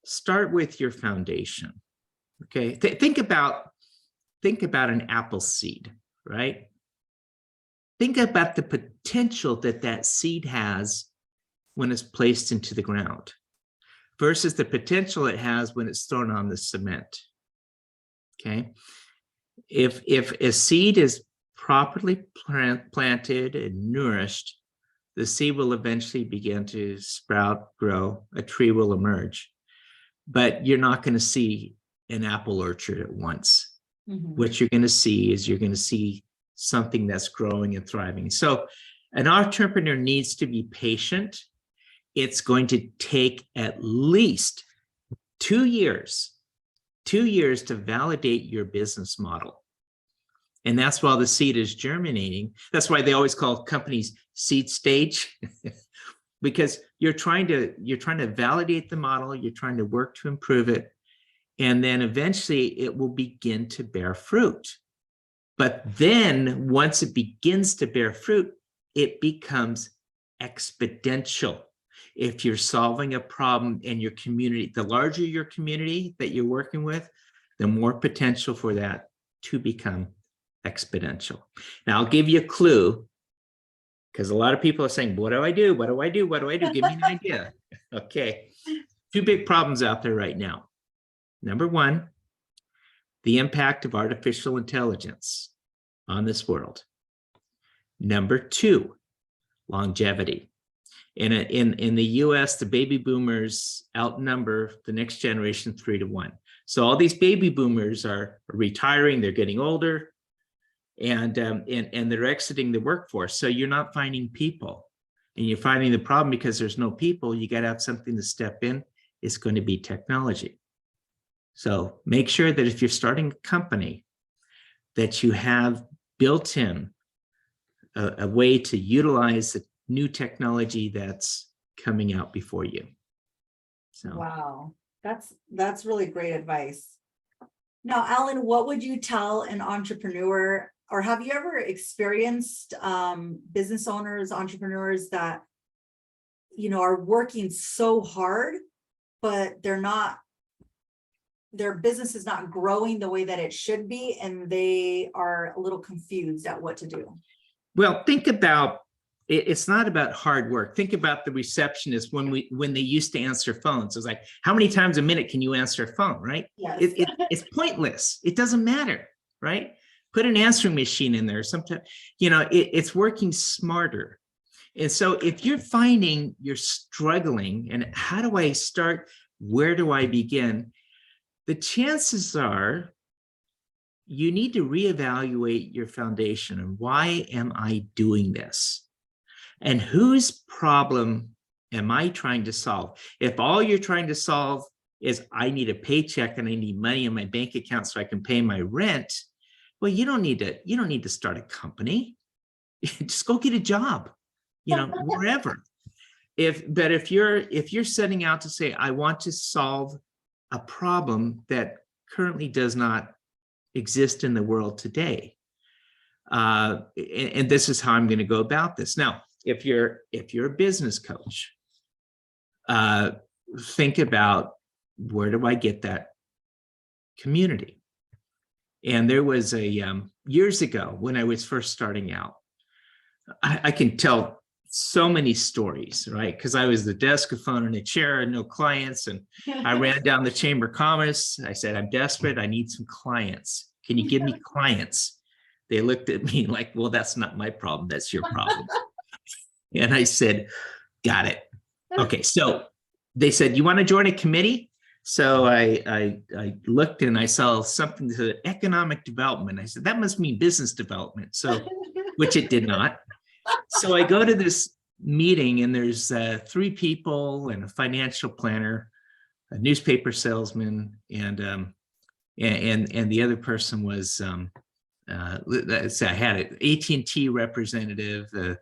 Start with your foundation. Okay, think about an apple seed, right? Think about the potential that seed has when it's placed into the ground versus the potential it has when it's thrown on the cement. Okay, if a seed is properly planted and nourished, the seed will eventually begin to sprout, grow, a tree will emerge. But you're not going to see an apple orchard at once. Mhm. What you're going to see is something that's growing and thriving. So an entrepreneur needs to be patient. It's going to take at least 2 years to validate your business model. And that's while the seed is germinating. That's why they always call companies seed stage, because you're trying to validate the model, you're trying to work to improve it, and then eventually it will begin to bear fruit. But then once it begins to bear fruit, it becomes exponential. If you're solving a problem in your community, the larger your community that you're working with, the more potential for that to become exponential. Now, I'll give you a clue, because a lot of people are saying, what do I do? What do I do? What do I do? Give me an idea. Okay. 2 big problems out there right now. Number one, the impact of artificial intelligence on this world. Number 2, longevity. In the US, the baby boomers outnumber the next generation 3 to 1. So all these baby boomers are retiring, they're getting older, and they're exiting the workforce. So you're not finding people, and you're finding the problem because there's no people. You got to have something to step in. It's going to be technology. So make sure that if you're starting a company, that you have built in a way to utilize the new technology that's coming out before you. So Wow, that's really great advice. Now, Alan, what would you tell an entrepreneur, or have you ever experienced business owners, entrepreneurs that are working so hard, but their business is not growing the way that it should be, and they are a little confused at what to do. Well, think about it. It's not about hard work. Think about the receptionist when they used to answer phones. It's like, how many times a minute can you answer a phone, right? Yes. It's pointless. It doesn't matter, right? Put an answering machine in there. Sometimes, it's working smarter. And so if you're finding you're struggling and how do I start? Where do I begin? The chances are you need to reevaluate your foundation and why am I doing this? And whose problem am I trying to solve? If all you're trying to solve is I need a paycheck and I need money in my bank account so I can pay my rent, well, you don't need to start a company. Just go get a job, wherever. But if you're setting out to say, I want to solve a problem that currently does not exist in the world today, and this is how I'm going to go about this. Now, if you're a business coach, think about, where do I get that community? And there was years ago when I was first starting out, I can tell so many stories, right? Because I was the desk-a-phone in a chair and no clients. And I ran down the Chamber of Commerce. I said, I'm desperate. I need some clients. Can you give me clients? They looked at me like, well, that's not my problem. That's your problem. And I said, got it. Okay. So they said, you want to join a committee? So I looked and I saw something that said economic development. I said, that must mean business development. So, which it did not. So I go to this meeting and there's 3 people and a financial planner, a newspaper salesman, and the other person was, let's say I had an AT&T representative, a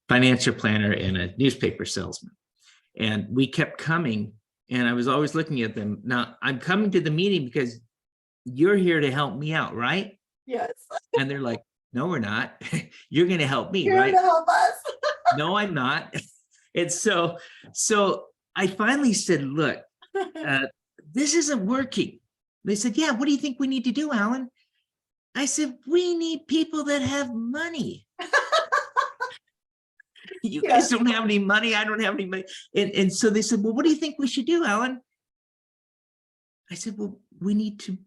financial planner, and a newspaper salesman. And we kept coming, and I was always looking at them. Now, I'm coming to the meeting because you're here to help me out, right? Yes. And they're like, no, we're not. You're going to help me, You're right? to help us. No, I'm not. And so I finally said, look, this isn't working. They said, yeah, what do you think we need to do, Alan? I said, we need people that have money. You guys don't have any money. I don't have any money. And so they said, well, what do you think we should do, Alan? I said, well, we need to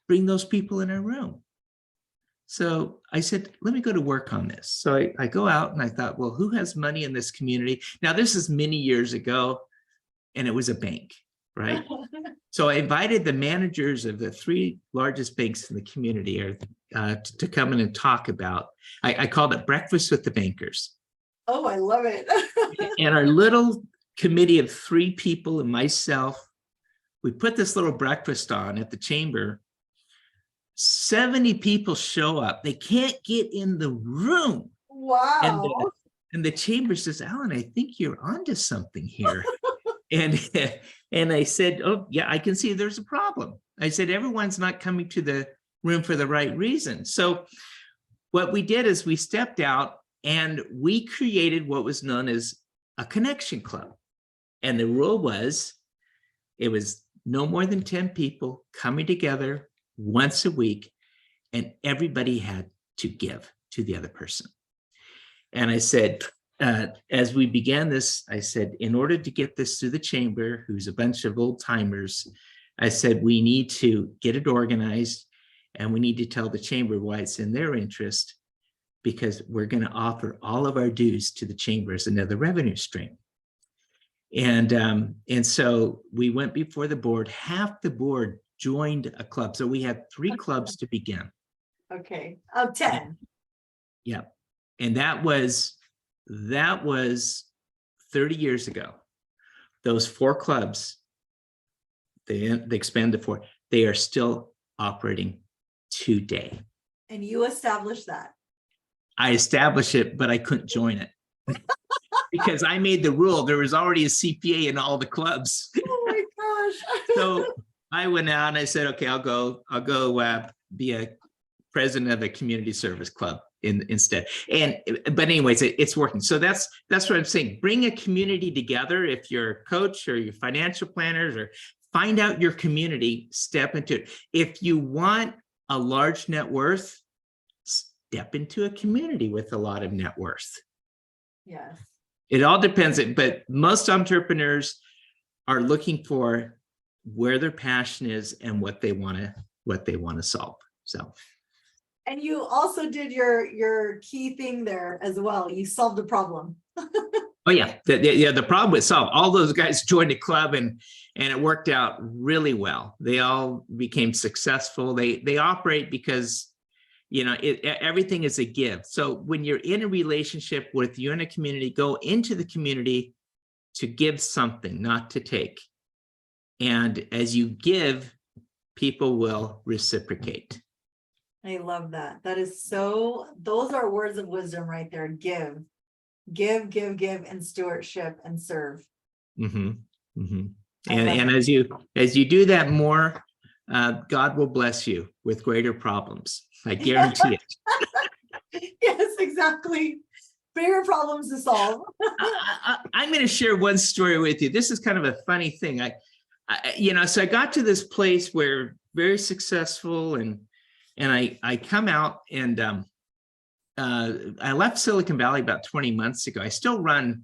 bring those people in our room. So I said, let me go to work on this. So I go out and I thought, well, who has money in this community? Now, this is many years ago, and it was a bank, right? So I invited the managers of the 3 largest banks in the community to come in and talk about, I called it Breakfast with the Bankers. Oh, I love it. And our little committee of 3 people and myself, we put this little breakfast on at the chamber. 70 people show up. They can't get in the room. Wow. And the chamber says, Alan, I think you're onto something here. and I said, oh, yeah, I can see there's a problem. I said, everyone's not coming to the room for the right reason. So what we did is we stepped out and we created what was known as a connection club. And the rule was, it was no more than 10 people coming together once a week, and everybody had to give to the other person. And I said, as we began this, I said, in order to get this through the chamber, who's a bunch of old timers, I said, we need to get it organized and we need to tell the chamber why it's in their interest, because we're going to offer all of our dues to the chamber as another revenue stream. And so we went before the board. Half the board joined a club. So we had 3 clubs to begin. Okay. Of 10. Yeah. And that was 30 years ago. Those 4 clubs, they expanded to 4. They are still operating today. And you established that. I established it, but I couldn't join it because I made the rule. There was already a CPA in all the clubs. Oh my gosh. So I went out and I said, okay, I'll go be a president of a community service club. instead. But anyways, it's working. So that's what I'm saying. Bring a community together. If you're a coach or your financial planners, or find out your community, step into it. If you want a large net worth, step into a community with a lot of net worth. Yes. It all depends, but most entrepreneurs are looking for where their passion is and what they want to solve. So. And you also did your key thing there as well. You solved the problem. Oh yeah, the problem was solved. All those guys joined a club, and it worked out really well. They all became successful. They operate because, you know, everything is a give. So when you're in a relationship with you in a community, go into the community to give something, not to take. And as you give, people will reciprocate. I love that. That is so, those are words of wisdom right there. Give, and stewardship and serve. Mm-hmm. Mm-hmm. And as you do that more, God will bless you with greater problems. I guarantee it. Yes, exactly. Bigger problems to solve. I'm going to share one story with you. This is kind of a funny thing. So I got to this place where very successful, and I come out, and I left Silicon Valley about 20 months ago. I still run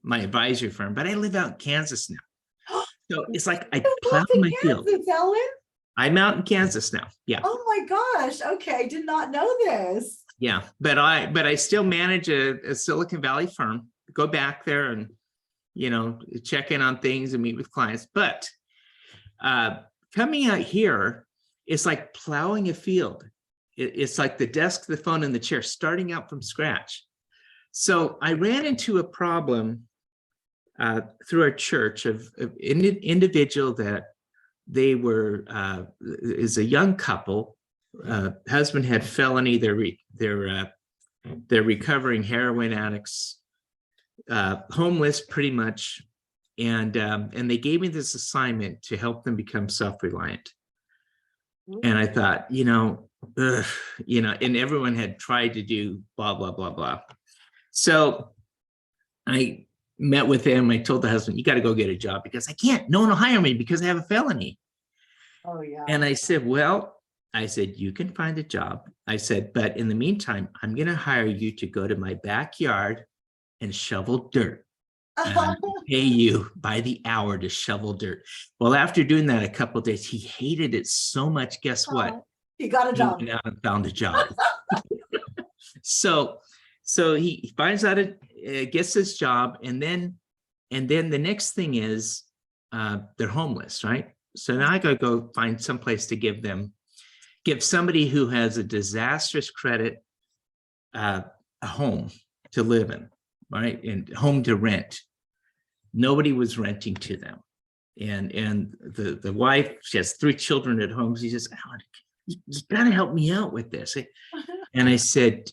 my advisory firm, but I live out in Kansas now. So it's like I plowed my field. Ellen? I'm out in Kansas now. Yeah. Oh my gosh. Okay. I did not know this. Yeah. But I still manage a Silicon Valley firm, go back there and, you know, check in on things and meet with clients. But coming out here, it's like plowing a field. It's like the desk, the phone, and the chair, starting out from scratch. So I ran into a problem through our church of an individual that they were is a young couple. Husband had felony. They're recovering heroin addicts, homeless pretty much, and they gave me this assignment to help them become self-reliant. And I thought, and everyone had tried to do blah blah blah blah. So I met with him. I told the husband, "You got to go get a job because I can't. No one will hire me because I have a felony." Oh yeah. And I said, "Well," I said, "you can find a job." I said, "But in the meantime, I'm going to hire you to go to my backyard and shovel dirt. And I'm going to pay you by the hour to shovel dirt." Well, after doing that a couple of days, he hated it so much. Guess what? He got a job. He went out and found a job. So he finds out gets this job, and then the next thing is they're homeless, right? So now I got to go find some place to give somebody who has a disastrous credit a home to live in, right? And home to rent. Nobody was renting to them. And the wife, she has 3 children at home. She says, "Alan, you got to help me out with this." And I said,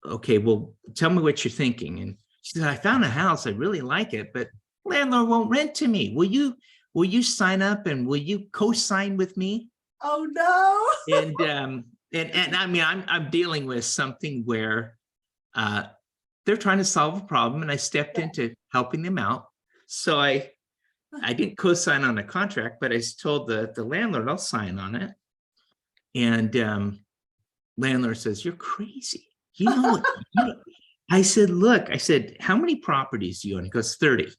"Okay, well, tell me what you're thinking." And she said, "I found a house. I really like it, but landlord won't rent to me. Will you sign up and will you co-sign with me?" Oh no. And I mean, I'm dealing with something where they're trying to solve a problem, and I stepped into helping them out. So I didn't co-sign on a contract, but I told the landlord I'll sign on it. And landlord says, "You're crazy. You know what?" I said, "Look," I said, "how many properties do you own?" He goes, 30.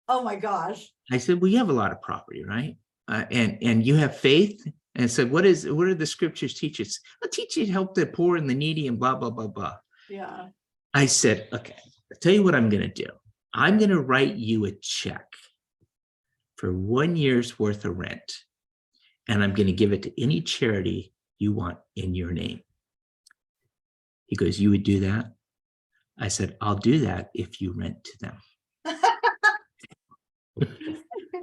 Oh my gosh. I said, "Well, you have a lot of property, right? And you have faith?" And I said, what do the scriptures teach us? "I'll teach you to help the poor and the needy and blah, blah, blah, blah." Yeah. I said, "Okay, I'll tell you what I'm going to do. I'm going to write you a check for 1 year's worth of rent, and I'm going to give it to any charity you want in your name." He goes, "You would do that?" I said, "I'll do that if you rent to them."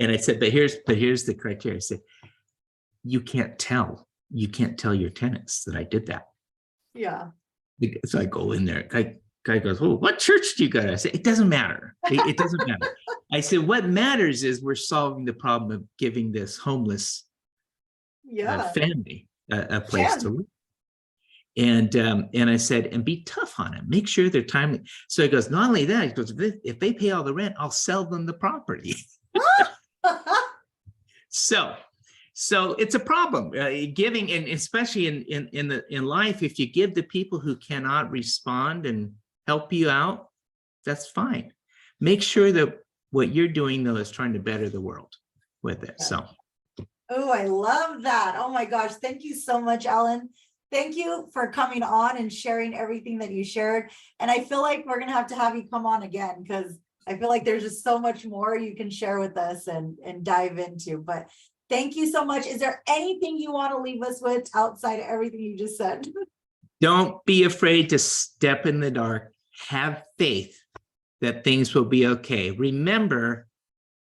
And I said, but here's the criteria. I said, you can't tell your tenants that I did that." Yeah. So I go in there. Guy goes, "Oh, what church do you go to?" I said, "It doesn't matter. It doesn't matter." I said, "What matters is we're solving the problem of giving this homeless family a place to live." And I said, and be tough on them. Make sure they're timely. So he goes, not only that, he goes, if they pay all the rent, I'll sell them the property. So it's a problem giving, and especially in life, if you give to people who cannot respond and help you out, that's fine. Make sure that what you're doing though is trying to better the world with it. So. Oh, I love that. Oh my gosh. Thank you so much, Alan. Thank you for coming on and sharing everything that you shared. And I feel like we're going to have you come on again, because I feel like there's just so much more you can share with us and dive into. But thank you so much. Is there anything you want to leave us with outside of everything you just said? Don't be afraid to step in the dark. Have faith that things will be okay. Remember,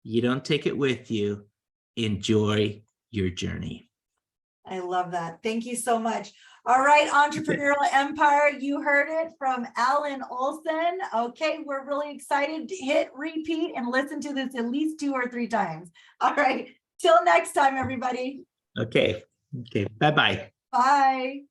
you don't take it with you. Enjoy your journey. I love that. Thank you so much. All right, Entrepreneurial Empire, you heard it from Alan Olsen. Okay, we're really excited to hit repeat and listen to this at least 2 or 3 times. All right, till next time, everybody. Okay. Bye-bye. Bye.